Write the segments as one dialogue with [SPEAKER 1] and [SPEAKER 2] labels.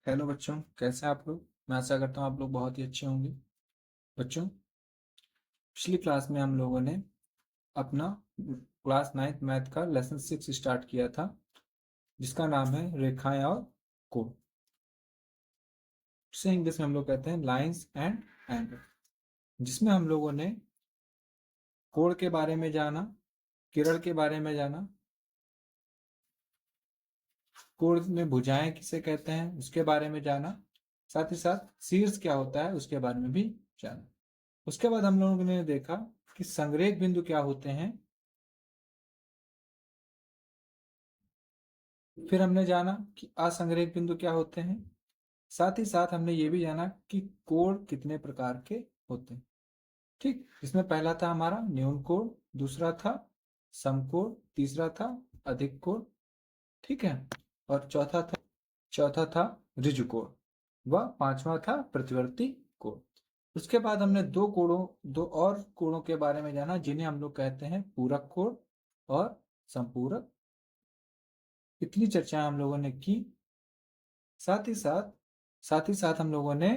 [SPEAKER 1] Hello बच्चों, कैसे हैं आप लोग। मैं आशा करता हूँ आप लोग बहुत ही अच्छे होंगे। बच्चों, पिछली क्लास में हम लोगों ने अपना क्लास 9th मैथ का लेसन 6 स्टार्ट किया था, जिसका नाम है रेखाएं और कोण। इसे इंग्लिश में हम लोग कहते हैं लाइंस एंड एंगल, जिसमें हम लोगों ने कोण के बारे में जाना, किरण के बारे में जाना, कोण में भुजाएं किसे कहते हैं उसके बारे में जाना, साथ ही साथ शीर्ष क्या होता है उसके बारे में भी जाना। उसके बाद हम लोगों ने देखा कि संरेख बिंदु क्या होते हैं। फिर हमने जाना कि असंरेख बिंदु क्या होते हैं। साथ ही साथ हमने ये भी जाना कि कोण कितने प्रकार के होते हैं। ठीक, इसमें पहला था हमारा न्यून कोण, दूसरा था समकोण, तीसरा था अधिक कोण, ठीक है, और चौथा था ऋजु कोण, व पांचवा था प्रतिवर्ती कोण। उसके बाद हमने दो और कोणों के बारे में जाना, जिन्हें हम लोग कहते हैं पूरक कोण और संपूरक। इतनी चर्चा हम लोगों ने की। साथ ही साथ हम लोगों ने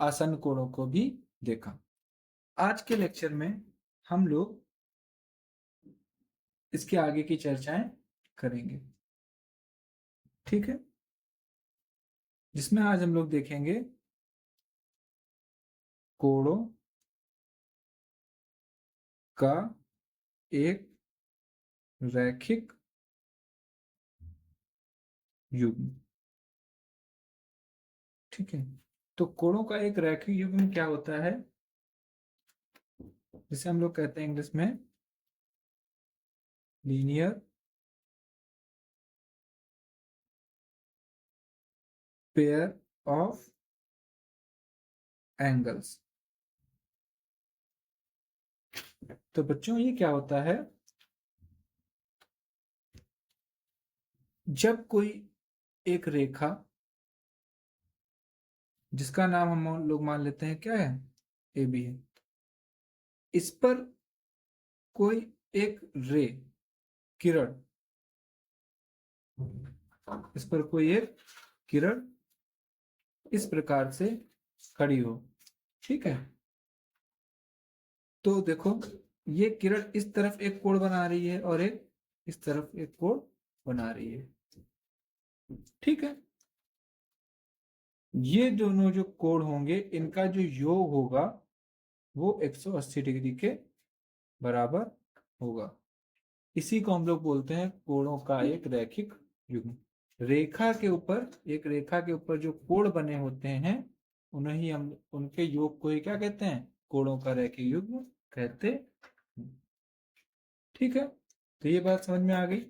[SPEAKER 1] आसन्न कोणों को भी देखा। आज के लेक्चर में हम लोग इसके आगे की चर्चाएं करेंगे, ठीक है, जिसमें आज हम लोग देखेंगे कोणों का एक रैखिक युग्म। ठीक है, तो कोणों का एक रैखिक युग्म क्या होता है, जिसे हम लोग कहते हैं इंग्लिश में लीनियर पेयर ऑफ एंगल्स। तो बच्चों, ये क्या होता है, जब कोई एक रेखा, जिसका नाम हम लोग मान लेते हैं क्या है, ए बी है, इस पर कोई एक किरण, इस पर कोई एक किरण इस प्रकार से खड़ी हो, ठीक है। तो देखो, ये किरण इस तरफ एक कोण बना रही है और एक इस तरफ एक कोण बना रही है, ठीक है। ये दोनों जो कोण होंगे, इनका जो योग होगा वो 180 डिग्री के बराबर होगा। इसी को हम लोग बोलते हैं कोणों का एक रैखिक युग्म। एक रेखा के ऊपर जो कोण बने होते हैं, उन्हें हम उनके योग को ही क्या कहते हैं, कोणों का रैखिक युग्म कहते हैं। ठीक है, तो ये बात समझ में आ गई।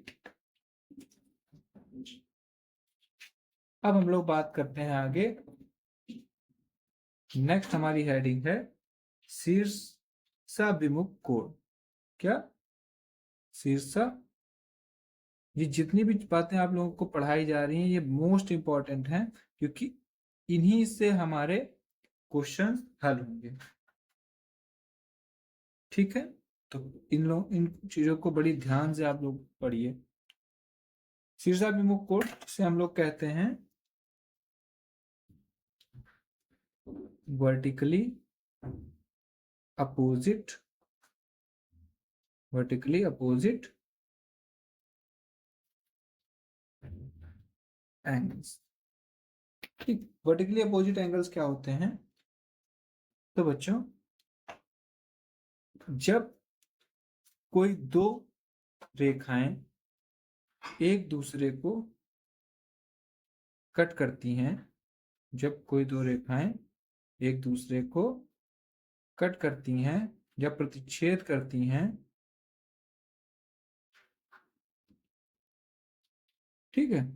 [SPEAKER 1] अब हम लोग बात करते हैं आगे। नेक्स्ट हमारी हेडिंग है शीर्षाभिमुख कोण। क्या, शीर्षा। ये जितनी भी बातें आप लोगों को पढ़ाई जा रही हैं, ये मोस्ट इंपॉर्टेंट हैं, क्योंकि इन्हीं से हमारे क्वेश्चन हल होंगे, ठीक है। तो इन चीजों को बड़ी ध्यान से आप लोग पढ़िए। शीर्षाभिमुख कोण से हम लोग कहते हैं वर्टिकली अपोजिट एंगल्स। ठीक, वर्टिकली अपोजिट एंगल्स क्या होते हैं, तो बच्चों, जब कोई दो रेखाएं एक दूसरे को कट करती हैं, जब कोई दो रेखाएं एक दूसरे को कट करती हैं या प्रतिच्छेद करती हैं, ठीक है,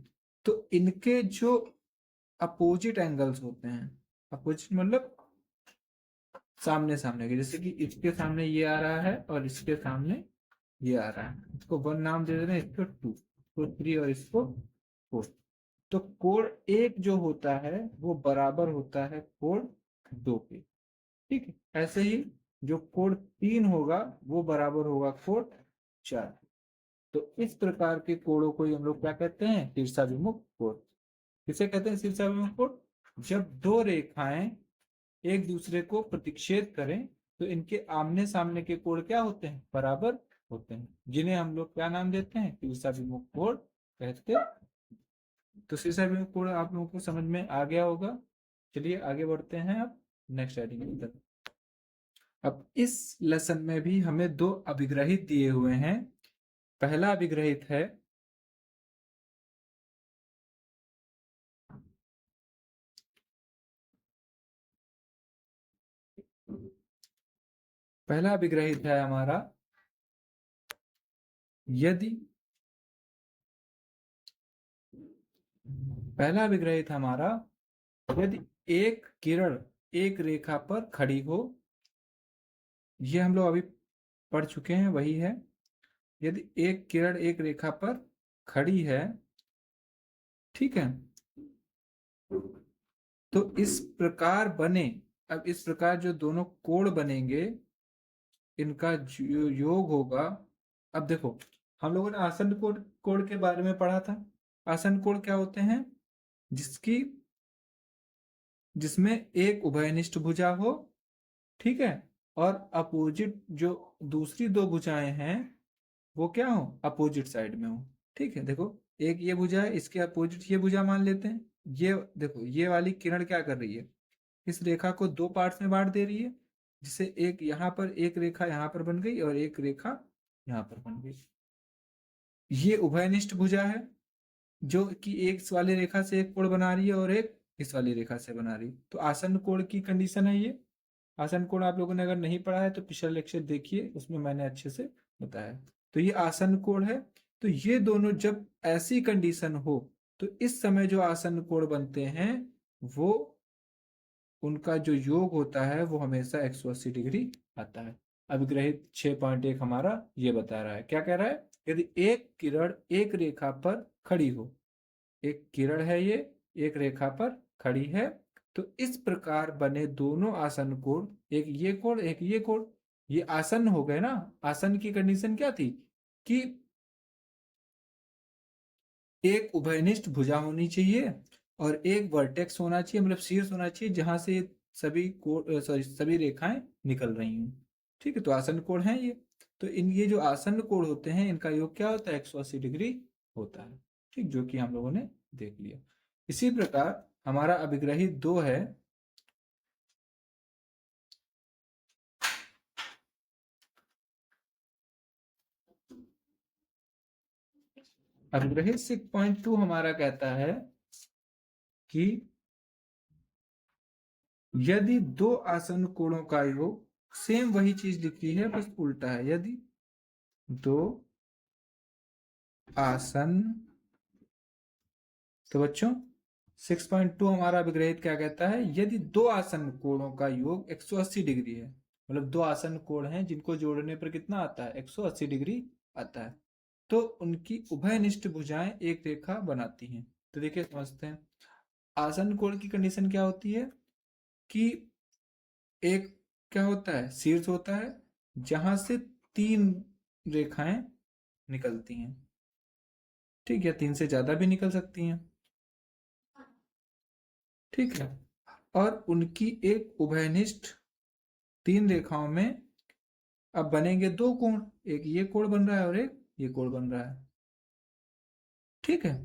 [SPEAKER 1] तो इनके जो अपोजिट एंगल्स होते हैं, अपोजिट मतलब सामने सामने के, जैसे कि इसके सामने ये आ रहा है और इसके सामने ये आ रहा है, इसको 1 नाम दे देना, इसको 2, इसको 3 और इसको 4। तो कोण 1 जो होता है वो बराबर होता है कोण 2 के, ठीक है। ऐसे ही जो कोण 3 होगा वो बराबर होगा कोण 4। तो इस प्रकार के कोणों को हम लोग क्या कहते हैं, शीर्षाभिमुख कोण। किसे कहते हैं शीर्षाभिमुख कोण, जब दो रेखाएं एक दूसरे को प्रतिच्छेद करें तो इनके आमने सामने के कोण क्या होते हैं? बराबर होते हैं, जिन्हें हम लोग क्या नाम देते हैं? त्रिविमुख कोण कहते हैं। तो त्रिविमुख कोण आप लोगों को समझ में आ गया होगा। चलिए आगे बढ़ते हैं अब नेक्स्ट हेडिंग की तरफ। अब इस लेसन में भी हमें दो अभिग्रहित दिए हुए हैं। पहला अभिग्रहित है हमारा, यदि पहला अभिग्रहित हमारा यदि एक किरण एक रेखा पर खड़ी हो, ये हम लोग अभी पढ़ चुके हैं, वही है। यदि एक किरण एक रेखा पर खड़ी है, ठीक है, तो इस प्रकार बने, अब इस प्रकार जो दोनों कोण बनेंगे इनका जो योग होगा। अब देखो, हम लोगों ने आसन कोण कोण के बारे में पढ़ा था। आसन कोण क्या होते हैं? जिसकी जिसमें एक उभयनिष्ठ भुजा हो, ठीक है, और अपोजिट जो दूसरी दो भुजाएं हैं वो क्या हो? अपोजिट साइड में हो। ठीक है, देखो एक ये भुजा है, इसके अपोजिट ये भुजा मान लेते हैं। ये देखो, ये वाली किरण क्या कर रही है? इस रेखा को दो पार्ट्स में बांट दे रही है, जिसे एक यहाँ पर एक रेखा यहाँ पर बन गई और एक रेखा यहाँ पर बन गई। ये उभयनिष्ठ भुजा है, जो कि एक इस वाली रेखा से एक कोण बना रही है और एक इस वाली रेखा से बना रही है। तो आसन कोण की कंडीशन है ये। आसन कोण आप लोगों ने अगर नहीं पढ़ा है तो पिछला लेक्चर देखिए, उसमें मैंने अच्छे से बताया। तो ये आसन कोण है। तो ये दोनों जब ऐसी कंडीशन हो तो इस समय जो आसन कोण बनते हैं वो, उनका जो योग होता है वो हमेशा 180 डिग्री आता है। अभिग्रहित 6.1 हमारा ये बता रहा है, क्या कह रहा है? यदि एक किरण एक रेखा पर खड़ी हो, एक किरण है ये, एक रेखा पर खड़ी है, तो इस प्रकार बने दोनों आसन कोण, एक ये कोण एक ये कोण, ये आसन हो गए ना। आसन की कंडीशन क्या थी? कि एक उभयनिष्ठ भुजा होनी चाहिए और एक वर्टेक्स होना चाहिए, मतलब शीर्ष होना चाहिए जहां से सभी कोण सभी रेखाएं निकल रही हूँ। ठीक है, तो आसन कोण है ये। तो इन ये जो आसन कोण होते हैं इनका योग क्या होता है? 180 डिग्री होता है। ठीक, जो कि हम लोगों ने देख लिया। इसी प्रकार हमारा अभिग्रहित 2 है। अभिग्रहित 6.2 हमारा कहता है कि यदि दो आसन कोणों का योग, सेम वही चीज लिखी है बस उल्टा है। यदि दो आसन, तो बच्चों 6.2 हमारा अभिग्रहित क्या कहता है? यदि दो आसन कोणों का योग 180 डिग्री है, मतलब दो आसन कोण हैं जिनको जोड़ने पर कितना आता है? 180 डिग्री आता है, तो उनकी उभयनिष्ठ भुजाएं एक रेखा बनाती हैं। तो देखिए समझते हैं, आसन कोण की कंडीशन क्या होती है? कि एक क्या होता है? शीर्ष होता है जहां से तीन रेखाएं निकलती हैं, ठीक है, तीन से ज्यादा भी निकल सकती हैं, ठीक है, और उनकी एक उभयनिष्ठ तीन रेखाओं में अब बनेंगे दो कोण, एक ये कोण बन रहा है और एक ये कोण बन रहा है, ठीक है।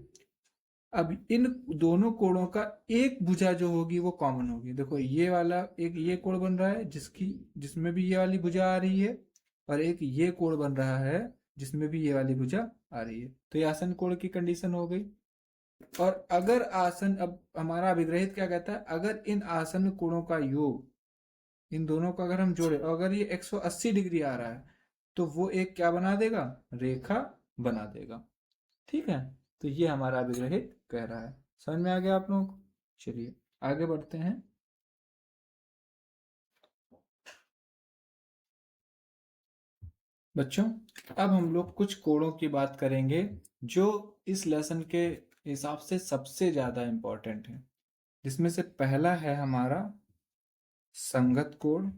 [SPEAKER 1] अब इन दोनों कोणों का एक भुजा जो होगी वो कॉमन होगी। देखो ये वाला एक ये कोण बन रहा है जिसमें भी ये वाली भुजा आ रही है, और एक ये कोण बन रहा है जिसमें भी ये वाली भुजा आ रही है। तो ये आसन कोण की कंडीशन हो गई। और अगर आसन, अब हमारा अभिग्रहित क्या कहता है? अगर इन आसन कोणों का योग, इन दोनों को अगर हम जोड़े और अगर ये 180 डिग्री आ रहा है तो वो एक क्या बना देगा? रेखा बना देगा, ठीक है। तो ये हमारा अभिग्रहित कह रहा है। समझ में आ गया आप लोगों को? चलिए आगे बढ़ते हैं। बच्चों अब हम लोग कुछ कोणों की बात करेंगे जो इस लेसन के हिसाब से सबसे ज्यादा इंपॉर्टेंट है, जिसमें से पहला है हमारा संगत कोण,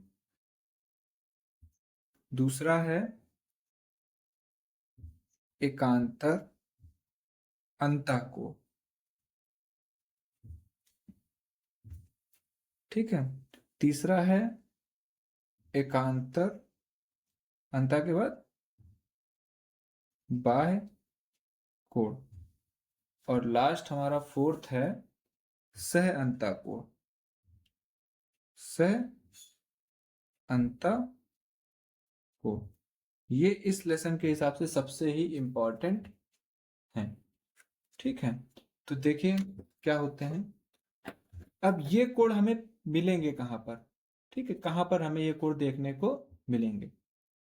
[SPEAKER 1] दूसरा है एकांतर अंतः कोण। ठीक है। तीसरा है एकांतर, अंता के बाद बाह्य कोण, और लास्ट हमारा फोर्थ है सह अंता कोण, सह अंता कोण। ये इस लेसन के हिसाब से सबसे ही इंपॉर्टेंट है। ठीक है, तो देखिए क्या होते हैं। अब ये कोण हमें मिलेंगे कहाँ पर? ठीक है, कहाँ पर हमें ये कोण देखने को मिलेंगे?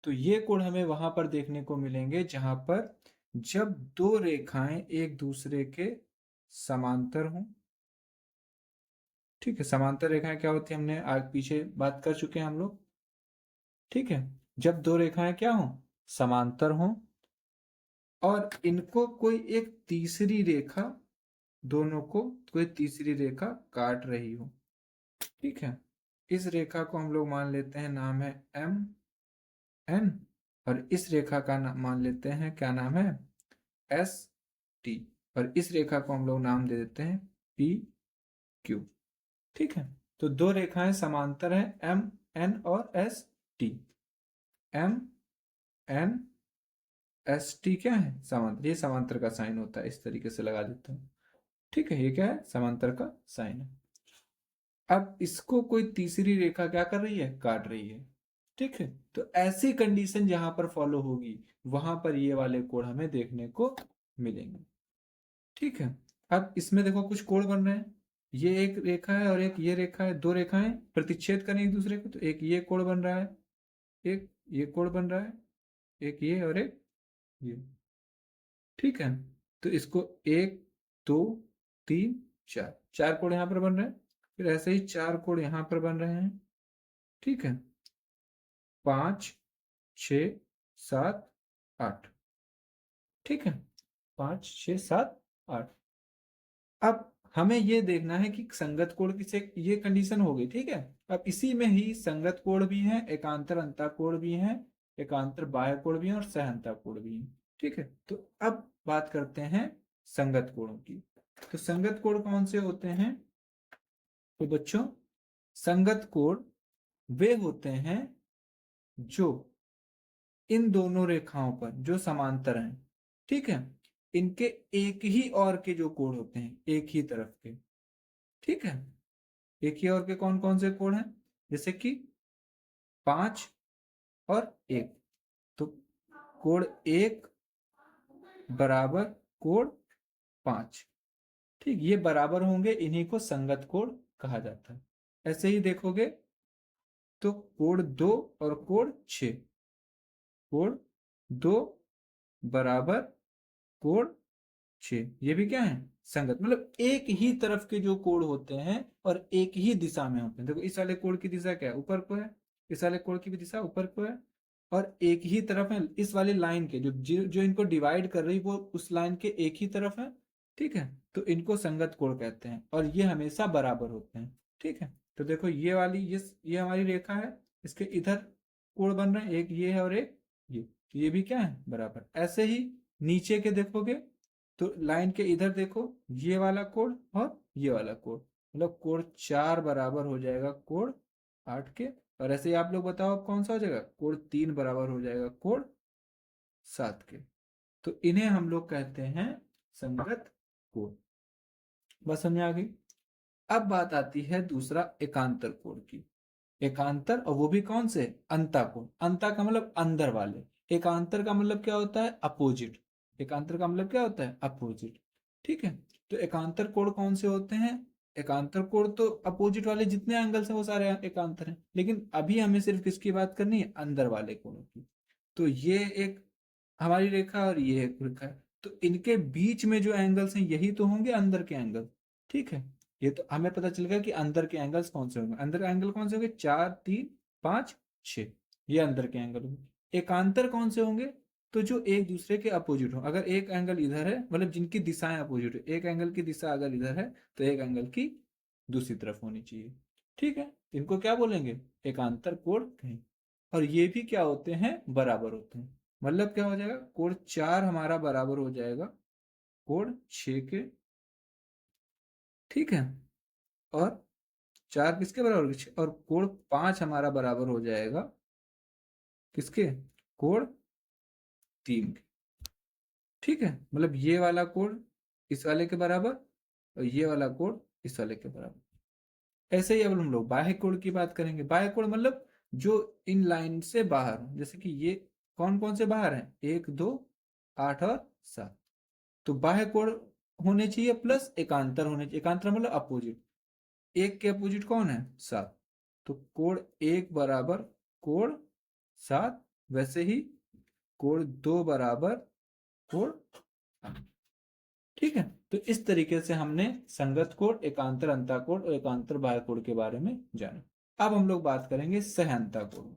[SPEAKER 1] तो ये कोण हमें वहां पर देखने को मिलेंगे जहां पर जब दो रेखाएं एक दूसरे के समांतर हों। ठीक है, समांतर रेखाएं क्या होती है हमने आगे पीछे बात कर चुके हैं हम लोग। ठीक है, जब दो रेखाएं क्या हों? समांतर हों, और इनको कोई एक तीसरी रेखा, दोनों को कोई तीसरी रेखा काट रही हो। ठीक है, इस रेखा को हम लोग मान लेते हैं नाम है एम एन, और इस रेखा का नाम मान लेते हैं, क्या नाम है? एस टी, और इस रेखा को हम लोग नाम दे देते हैं पी क्यू। ठीक है, तो दो रेखाएं समांतर हैं, एम एन और S T. M N S T क्या है? समांतर। ये समांतर का साइन होता है, इस तरीके से लगा देता हूं। ठीक है, ये क्या है? समांतर का साइन है। अब इसको कोई तीसरी रेखा क्या कर रही है? काट रही है। ठीक है, तो ऐसी कंडीशन जहां पर फॉलो होगी वहां पर ये वाले कोण हमें देखने को मिलेंगे। ठीक है, अब इसमें देखो कुछ कोण बन रहे हैं। ये एक रेखा है और एक ये रेखा है, दो रेखाएं प्रतिच्छेद करें एक दूसरे को, तो एक ये कोण बन रहा है, एक ये कोण बन रहा है, एक ये और एक ये। ठीक है, तो इसको एक, दो, तीन, चार, चार कोण यहां पर बन रहे हैं। फिर ऐसे ही चार कोण यहां पर बन रहे हैं। ठीक है, 5, 6, 7, 8। ठीक है, 5, 6, 7, 8। अब हमें ये देखना है कि संगत कोण किसे, ये कंडीशन हो गई। ठीक है, अब इसी में ही संगत कोण भी है, एकांतर अंता कोण भी है, एकांतर बाह्य कोण भी है, और सहअंता कोण भी है। ठीक है, तो अब बात करते हैं संगत कोणों की। तो संगत कोण कौन से होते हैं? तो बच्चों, संगत कोण वे होते हैं जो इन दोनों रेखाओं पर जो समांतर हैं, ठीक है, इनके एक ही और के जो कोण होते हैं, एक ही तरफ के। ठीक है, एक ही और के कौन कौन से कोण हैं? जैसे कि 5 और 1। तो कोण 1 बराबर कोण 5। ठीक, ये बराबर होंगे, इन्हीं को संगत कोण कहा जाता है। ऐसे ही देखोगे तो कोण 2 और कोण 6, कोण 2 बराबर कोण 6, ये भी क्या है? संगत। मतलब एक ही तरफ के जो कोण होते हैं और एक ही दिशा में होते हैं। देखो इस वाले कोण की दिशा क्या है? ऊपर को है, इस वाले कोण की भी दिशा ऊपर को है, और एक ही तरफ है। इस वाली लाइन के जो जो इनको डिवाइड कर रही वो उस लाइन के एक ही तरफ है। ठीक है, तो इनको संगत कोण कहते हैं, और ये हमेशा बराबर होते हैं। ठीक है, तो देखो ये वाली ये हमारी रेखा है, इसके इधर कोण बन रहे हैं, एक ये है और एक ये भी क्या है? बराबर। ऐसे ही नीचे के देखोगे तो लाइन के इधर देखो, ये वाला कोण और ये वाला कोण, मतलब कोण 4 बराबर हो जाएगा कोण 8 के। और ऐसे ही आप लोग बताओ कौन सा हो जाएगा? कोण 3 बराबर हो जाएगा कोण 7 के। तो इन्हें हम लोग कहते हैं संगत कोण। बस समझ आ गई। अब बात आती है दूसरा एकांतर कोण की। एकांतर, और वो भी कौन से? अंता कोण। अंता का मतलब अंदर वाले, एकांतर का मतलब क्या होता है? अपोजिट। एकांतर का मतलब क्या होता है? अपोजिट। ठीक है, तो एकांतर कोण कौन से होते हैं? एकांतर कोण तो अपोजिट वाले जितने एंगल्स हैं वो सारे एकांतर हैं, लेकिन अभी हमें सिर्फ किसकी बात करनी है? अंदर वाले कोणों की। तो ये एक हमारी रेखा और ये एक रेखा है, तो इनके बीच में जो एंगल्स हैं यही तो होंगे अंदर के एंगल। ठीक है, ये तो हमें पता चल गया कि अंदर के एंगल्स कौन से होंगे। अंदर के एंगल कौन से होंगे? 4, 3, 5, 6, ये अंदर के एंगल होंगे। एकांतर कौन से होंगे? तो जो एक दूसरे के अपोजिट हो। अगर एक एंगल इधर है, मतलब जिनकी दिशाएं अपोजिट है, एक एंगल की दिशा अगर इधर है तो एक एंगल की दूसरी तरफ होनी चाहिए। ठीक है, इनको क्या बोलेंगे? एकांतर कोण कहेंगे। और ये भी क्या होते हैं? बराबर होते हैं। मतलब क्या हो जाएगा? कोण 4 हमारा बराबर हो जाएगा कोण 6 के। ठीक है, और 4 किसके बराबर होगी? और कोण 5 हमारा बराबर हो जाएगा किसके? कोण 3 के। ठीक है, मतलब ये वाला कोण इस वाले के बराबर और ये वाला कोण इस वाले के बराबर। ऐसे ही अब हम लोग बाह्य कोण की बात करेंगे। बाह्य कोण मतलब जो इन लाइन से बाहर हो, जैसे कि ये कौन कौन से बाहर हैं? 1 2 8 और 7। तो बाह्य कोण होने चाहिए प्लस एकांतर होने चाहिए। एकांतर मतलब अपोजिट। 1 के अपोजिट कौन है? 7। तो कोण 1 बराबर कोण 7, वैसे ही कोण 2 बराबर कोण 8। ठीक है, तो इस तरीके से हमने संगत कोण, एकांतर अंतःकोण और एकांतर बाह्य कोण के बारे में जाना। अब हम लोग बात करेंगे सह अंतःकोण।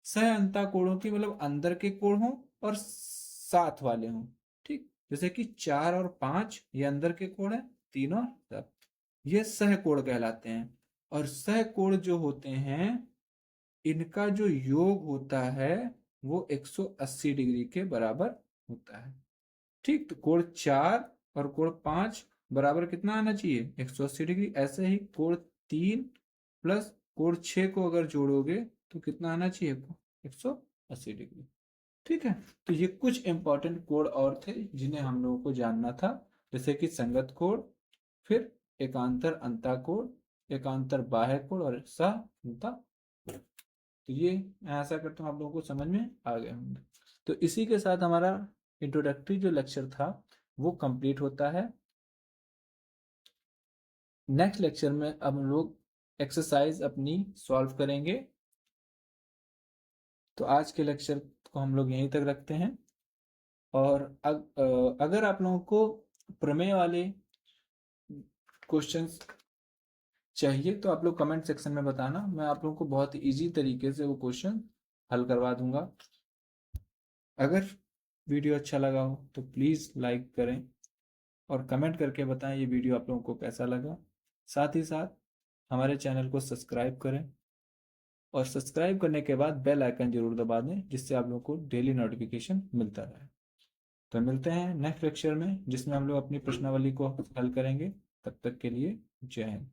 [SPEAKER 1] सह अंतःकोणों की मतलब अंदर के कोण हो और साथ वाले हों। ठीक, जैसे कि 4 और 5 ये अंदर के कोण है, 3 और 7 ये सह कोण कहलाते हैं। और सह कोण जो होते हैं इनका जो योग होता है वो 180 डिग्री के बराबर होता है। ठीक, तो कोण 4 और कोण 5 बराबर कितना आना चाहिए? 180 डिग्री। ऐसे ही कोण 3 प्लस कोण 6 को अगर जोड़ोगे तो कितना आना चाहिए? 180 डिग्री। ठीक है, तो ये कुछ इंपॉर्टेंट कोण और थे जिन्हें हम लोगों को जानना था, जैसे कि संगत कोण, फिर एकांतर अंतःकोण, एकांतर बाह्य कोण और सह अंतःकोण। तो ये मैं आशा करता हूँ आप लोगों को समझ में आ गए होंगे। तो इसी के साथ हमारा इंट्रोडक्टरी जो लेक्चर था वो कंप्लीट होता है। नेक्स्ट लेक्चर में अब हम लोग एक्सरसाइज अपनी सॉल्व करेंगे। तो आज के लेक्चर को हम लोग यहीं तक रखते हैं। और अगर आप लोगों को प्रमेय वाले क्वेश्चंस चाहिए तो आप लोग कमेंट सेक्शन में बताना, मैं आप लोगों को बहुत इजी तरीके से वो क्वेश्चन हल करवा दूंगा। अगर वीडियो अच्छा लगा हो तो प्लीज़ लाइक करें और कमेंट करके बताएं ये वीडियो आप लोगों को कैसा लगा। साथ ही साथ हमारे चैनल को सब्सक्राइब करें और सब्सक्राइब करने के बाद बेल आइकन जरूर दबा दें जिससे आप लोगों को डेली नोटिफिकेशन मिलता रहे। तो मिलते हैं नेक्स्ट लेक्चर में जिसमें हम लोग अपनी प्रश्नावली को हल करेंगे। तब तक के लिए जय हिंद।